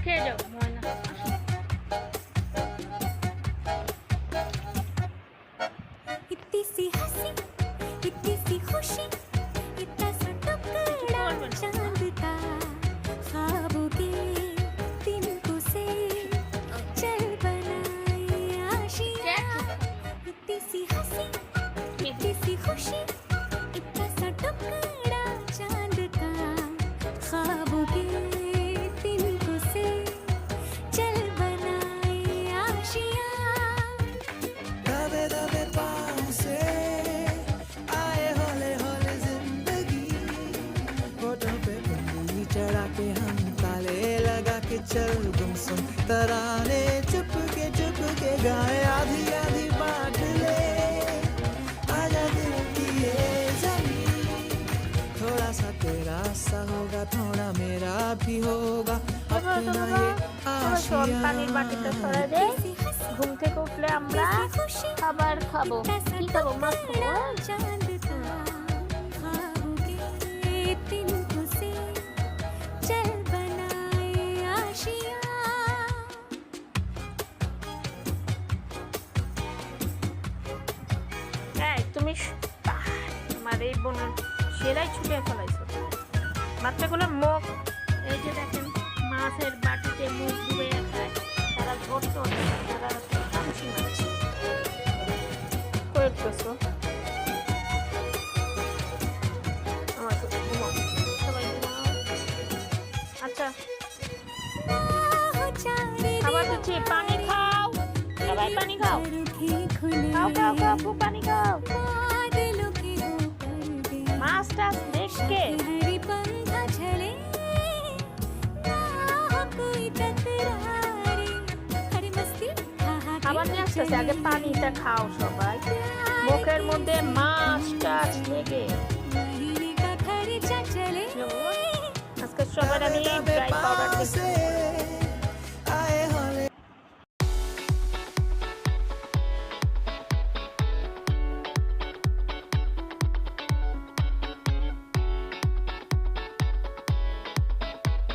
খেয়ে যাও ময়না। इतनी सी हंसी इतनी सी खुशी इतना सा टुकड़ा चांद का ख्वाबों के तिनकों से चल बनाए आशियाँ इतनी सी हंसी इतनी सी खुशी इतना सा टुकड़ा चांद का ख्वाबों के तिनकों से चल बनाए आशियाँ दबे दबे पाँव से आए हौले हौले जिंदगी होठों पे उंगली चढ़ा के हम ताले लगा के चल गुमसुम तराने चुप के गाए आधी आधी बात ले आजा दिल की ये जमीन थोड़ा सा तेरा सा होगा थोड़ा मेरा भी होगा अपना ये পানির বাটিটা সরাই দে। ঘুম থেকে উঠলে আমরা খাবার খাবো। কি খাবো? মাছ খাবো। चांद का ख्वाबों के तिनकों से चल बनाए आशियाँ এই তুমি তোমার এই বোনের সেরাই ছুটে ফেলাইছো। বাচ্চাগুলো মুখ এই যে দেখেন মাছের বাটিতে মুখ ডুবে খায়, তারা গর্ত তারা কামছি মারছে। করতেছো আমার তো ঘুমাও, সবাই ঘুমাও। আচ্ছা খাবার দিচ্ছি, পানি খাও, সবাই পানি খাও, খাও খাও খাও, খুব পানি খাও। মাছ টাছ দেখকে খাবার নিয়ে আসতেছে, আগে পানিটা খাও সবাই। মুখের মধ্যে মাছ টাছ লেগে আজকে সবার আমি ড্রাই পাউডার দিচ্ছি।